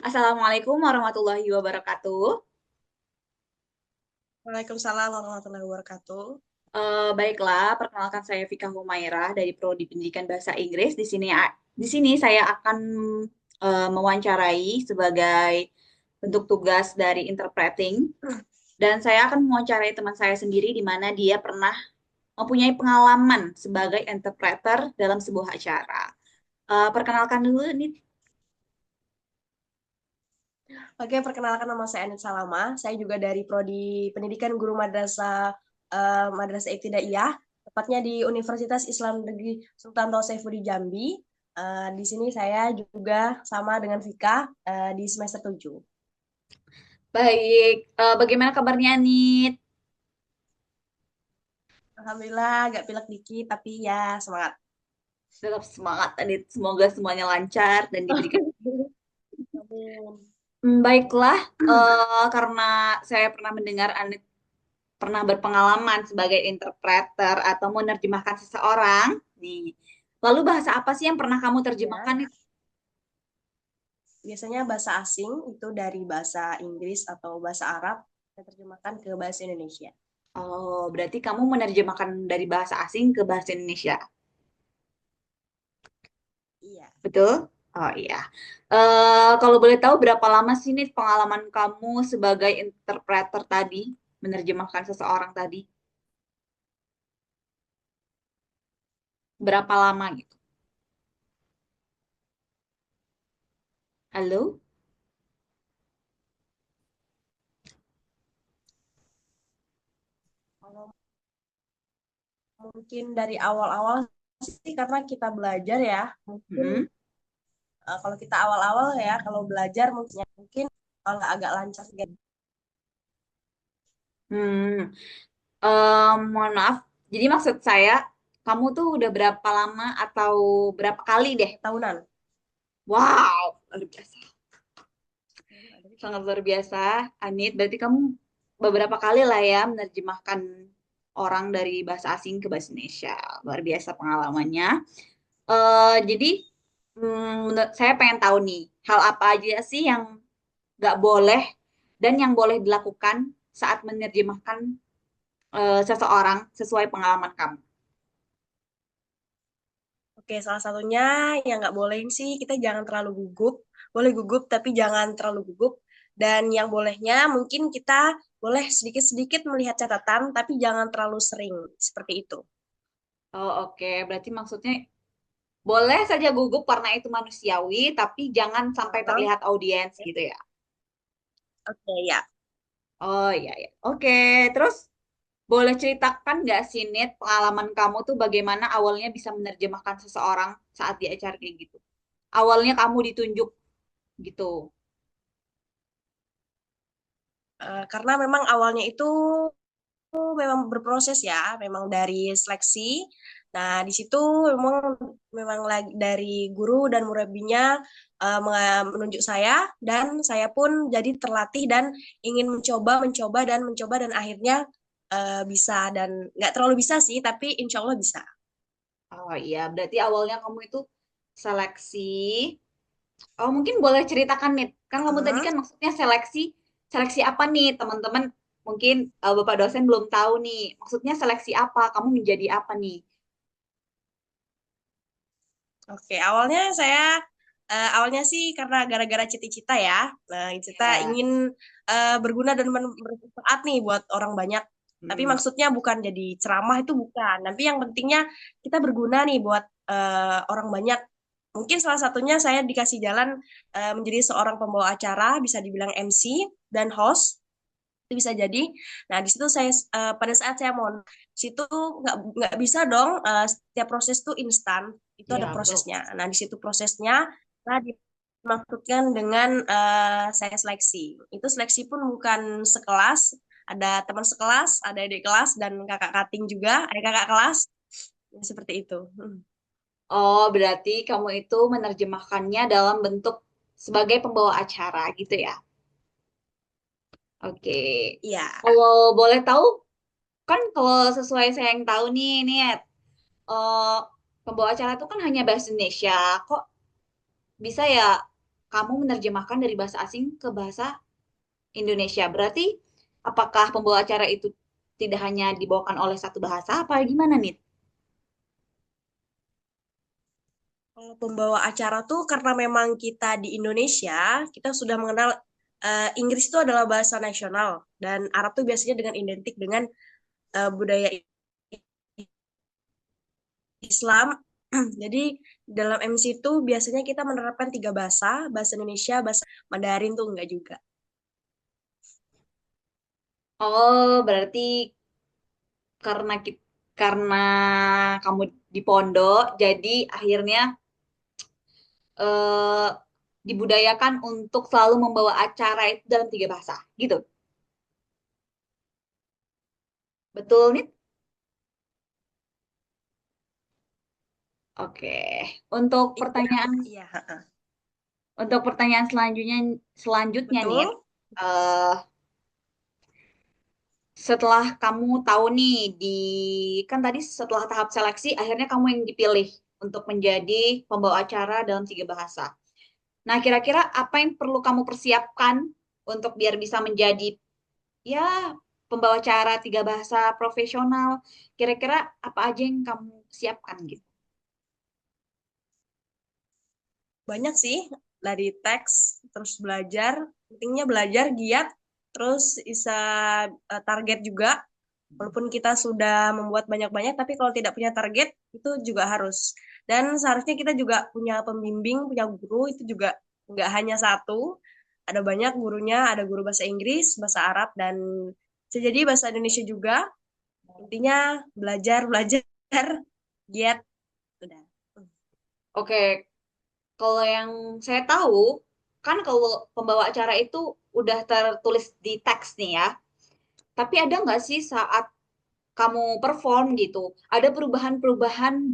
Assalamualaikum warahmatullahi wabarakatuh. Waalaikumsalam warahmatullahi wabarakatuh. Baiklah, perkenalkan saya Vika Humairah dari Prodi Pendidikan Bahasa Inggris. Di sini saya akan mewawancarai sebagai bentuk tugas dari interpreting dan saya akan mewawancarai teman saya sendiri di mana dia pernah mempunyai pengalaman sebagai interpreter dalam sebuah acara. Perkenalkan dulu nih. Oke, perkenalkan nama saya Anit Salama. Saya juga dari Prodi Pendidikan Guru Madrasah Ibtidaiyah, tepatnya di Universitas Islam Negeri Sultan Tohosifudi Jambi. Di sini saya juga sama dengan Vika di semester 7. Baik, bagaimana kabarnya Nit? Alhamdulillah agak pilek dikit, tapi ya semangat. Tetap semangat Nit. Semoga semuanya lancar dan diberikan. Amin. Baiklah, karena saya pernah mendengar Anit pernah berpengalaman sebagai interpreter atau menerjemahkan seseorang. Nih, lalu bahasa apa sih yang pernah kamu terjemahkan? Ya, biasanya bahasa asing itu dari bahasa Inggris atau bahasa Arab, saya terjemahkan ke bahasa Indonesia. Oh, berarti kamu menerjemahkan dari bahasa asing ke bahasa Indonesia, Iya. betul? Oh iya. Kalau boleh tahu berapa lama sih nih pengalaman kamu sebagai interpreter tadi, menerjemahkan seseorang tadi? Berapa lama gitu? Halo? Kalau mungkin dari awal-awal sih karena kita belajar ya, mungkin Mm-mm. kalau kita awal-awal ya, kalau belajar mungkin kalau agak lancar gitu. Hmm. Mohon maaf. Jadi maksud saya, kamu tuh udah berapa lama atau berapa kali deh? Tahunan. Wow, luar biasa. Sangat luar biasa, Anit. Berarti kamu beberapa kali lah ya menerjemahkan orang dari bahasa asing ke bahasa Indonesia. Luar biasa pengalamannya. Jadi, saya pengen tahu nih, hal apa aja sih yang nggak boleh dan yang boleh dilakukan saat menerjemahkan seseorang sesuai pengalaman kamu. Oke, salah satunya yang nggak boleh sih kita jangan terlalu gugup. Boleh gugup tapi jangan terlalu gugup. Dan yang bolehnya mungkin kita boleh sedikit-sedikit melihat catatan tapi jangan terlalu sering seperti itu. Oh, oke. Berarti maksudnya boleh saja gugup karena itu manusiawi, tapi jangan sampai Aha. terlihat audiens gitu ya. Oke ya. Oh iya, iya. Oke, terus boleh ceritakan nggak sih, Nit, pengalaman kamu tuh bagaimana awalnya bisa menerjemahkan seseorang saat di acara kayak gitu? Awalnya kamu ditunjuk gitu. Karena memang awalnya itu memang berproses ya, memang dari seleksi. Nah, di situ memang memang lagi dari guru dan murabinya menunjuk saya dan saya pun jadi terlatih dan ingin mencoba, mencoba dan mencoba dan akhirnya bisa dan nggak terlalu bisa sih, tapi insya Allah bisa. Oh iya, berarti awalnya kamu itu seleksi. Oh, mungkin boleh ceritakan, Nit. Kan kamu tadi Hmm. kan maksudnya seleksi. Seleksi apa nih, teman-teman? Mungkin Bapak dosen belum tahu nih. Maksudnya seleksi apa? Kamu menjadi apa nih? Oke, awalnya sih karena gara-gara cita-cita ya. Nah, cita Ya. ingin berguna dan bermanfaat nih buat orang banyak. Tapi Hmm. maksudnya bukan jadi ceramah itu bukan. Tapi yang pentingnya kita berguna nih buat orang banyak. Mungkin salah satunya saya dikasih jalan menjadi seorang pembawa acara, bisa dibilang MC dan host itu bisa jadi. Nah, di situ pada saat saya mau di situ nggak bisa dong setiap proses tuh instan. Itu ada Ya, betul. prosesnya. Nah, di situ prosesnya nah dimaksudkan dengan saya seleksi. Itu seleksi pun bukan sekelas, ada teman sekelas, ada adik kelas dan kakak kating juga, ada kakak kelas. Ya, seperti itu. Oh, berarti kamu itu menerjemahkannya dalam bentuk sebagai pembawa acara gitu ya? Oke. Iya. Kalau boleh tahu, kan kalau sesuai saya yang tahu nih, eh, pembawa acara itu kan hanya bahasa Indonesia. Kok bisa ya kamu menerjemahkan dari bahasa asing ke bahasa Indonesia. Berarti apakah pembawa acara itu tidak hanya dibawakan oleh satu bahasa, apa gimana nih? Kalau pembawa acara tuh karena memang kita di Indonesia, kita sudah mengenal Inggris itu adalah bahasa nasional dan Arab tuh biasanya dengan identik dengan budaya Islam. Jadi dalam MC itu biasanya kita menerapkan tiga bahasa, bahasa Indonesia, bahasa Mandarin tuh enggak juga. Oh, berarti karena karena kamu di pondok, jadi akhirnya eh, dibudayakan untuk selalu membawa acara itu dalam tiga bahasa, gitu. Betul nih? Oke. Untuk Iya, pertanyaan iya, heeh. untuk pertanyaan selanjutnya nih, Betul. eh setelah kamu tahu nih kan tadi setelah tahap seleksi akhirnya kamu yang dipilih untuk menjadi pembawa acara dalam tiga bahasa. Nah, kira-kira apa yang perlu kamu persiapkan untuk biar bisa menjadi ya pembawa acara tiga bahasa profesional? Kira-kira apa aja yang kamu siapkan gitu? Banyak sih dari teks, terus belajar, pentingnya belajar, giat, terus bisa target juga. Walaupun kita sudah membuat banyak-banyak, tapi kalau tidak punya target, itu juga harus. Dan seharusnya kita juga punya pembimbing, punya guru, itu juga nggak hanya satu. Ada banyak gurunya, ada guru bahasa Inggris, bahasa Arab, dan bisa jadi bahasa Indonesia juga. Intinya belajar, belajar, giat, udah. Oke, kalau yang saya tahu kan kalau pembawa acara itu udah tertulis di teks nih ya. Tapi ada nggak sih saat kamu perform gitu, ada perubahan-perubahan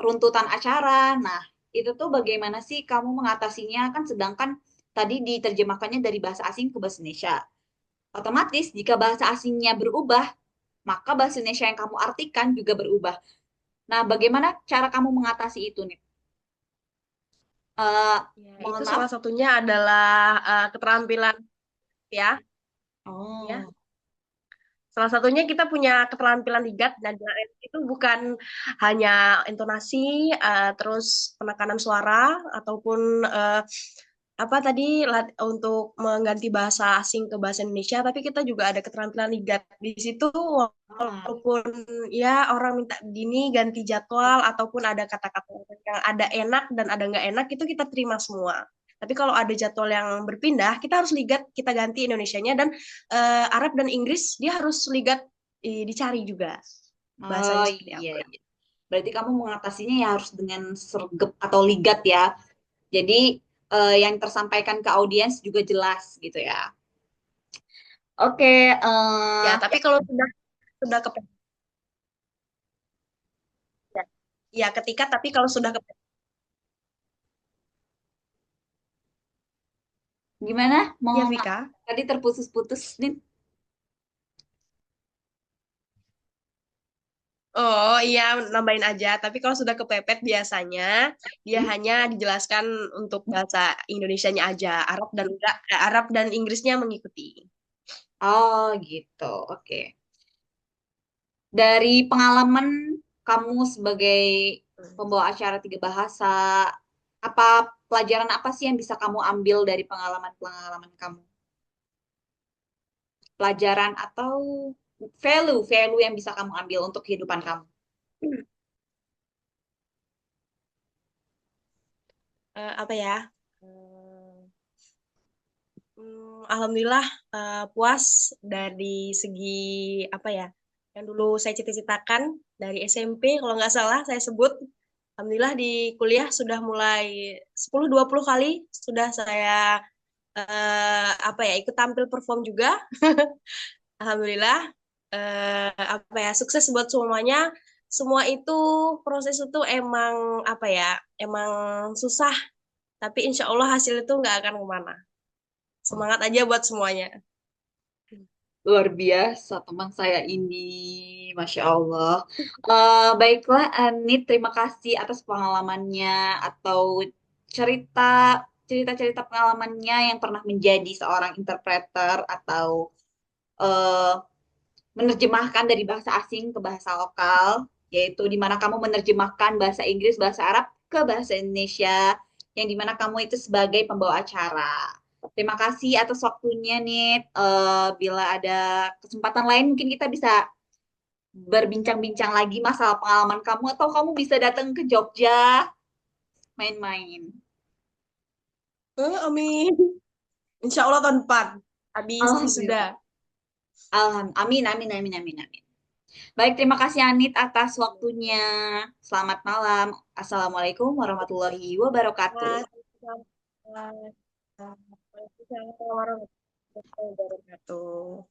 runtutan acara. Nah, itu tuh bagaimana sih kamu mengatasinya? Kan sedangkan tadi diterjemahkannya dari bahasa asing ke bahasa Indonesia. Otomatis jika bahasa asingnya berubah, maka bahasa Indonesia yang kamu artikan juga berubah. Nah, bagaimana cara kamu mengatasi itu nih? Eh, Ya, itu mohon maaf. salah satunya adalah keterampilan ya. Ya, Oh. salah satunya kita punya keterampilan ligat dan itu bukan hanya intonasi, terus penekanan suara ataupun apa tadi untuk mengganti bahasa asing ke bahasa Indonesia, tapi kita juga ada keterampilan ligat di situ. Ah. Walaupun ya orang minta gini ganti jadwal ataupun ada kata-kata yang ada enak dan ada nggak enak itu kita terima semua. Tapi kalau ada jadwal yang berpindah, kita harus ligat, kita ganti Indonesianya dan Arab dan Inggris dia harus ligat dicari juga Oh bahasanya seperti iya, apa. iya. Berarti kamu mengatasinya ya harus dengan sergap atau ligat ya. Jadi yang tersampaikan ke audiens juga jelas gitu ya. Oke, Ya, tapi kalau sudah ke ya, ya ketika tapi kalau sudah ke gimana? ya Mau Vika. tadi terputus-putus nih. Oh iya, nambahin aja. Tapi kalau sudah kepepet biasanya dia Hmm? hanya dijelaskan untuk bahasa Indonesianya aja, Arab dan Inggrisnya mengikuti. Oh gitu, oke. Dari pengalaman kamu sebagai pembawa acara tiga bahasa, apa pelajaran apa sih yang bisa kamu ambil dari pengalaman-pengalaman kamu? Pelajaran atau value yang bisa kamu ambil untuk kehidupan kamu? Apa ya? Alhamdulillah puas dari segi apa ya? Yang dulu saya cita-citakan dari SMP kalau nggak salah saya sebut. Alhamdulillah di kuliah sudah mulai 10-20 kali sudah saya apa ya ikut tampil perform juga. Alhamdulillah apa ya sukses buat semuanya. Semua itu proses itu emang apa ya emang susah tapi insya Allah hasil itu nggak akan kemana. Semangat aja buat semuanya. Luar biasa teman saya ini, Masya Allah. Baiklah, Anit, terima kasih atas pengalamannya atau cerita cerita-cerita pengalamannya yang pernah menjadi seorang interpreter atau eh, menerjemahkan dari bahasa asing ke bahasa lokal, yaitu di mana kamu menerjemahkan bahasa Inggris, bahasa Arab ke bahasa Indonesia, yang di mana kamu itu sebagai pembawa acara. Terima kasih atas waktunya, Nit. Bila ada kesempatan lain, mungkin kita bisa berbincang-bincang lagi masalah pengalaman kamu, atau kamu bisa datang ke Jogja main-main. Amin. Insya Allah tahun depan habis Alhamdulillah. wisuda. Amin, amin, amin, amin, amin. Baik, terima kasih Anit atas waktunya. Selamat malam. Assalamualaikum warahmatullahi wabarakatuh. Waalaikumsalam warahmatullahi wabarakatuh.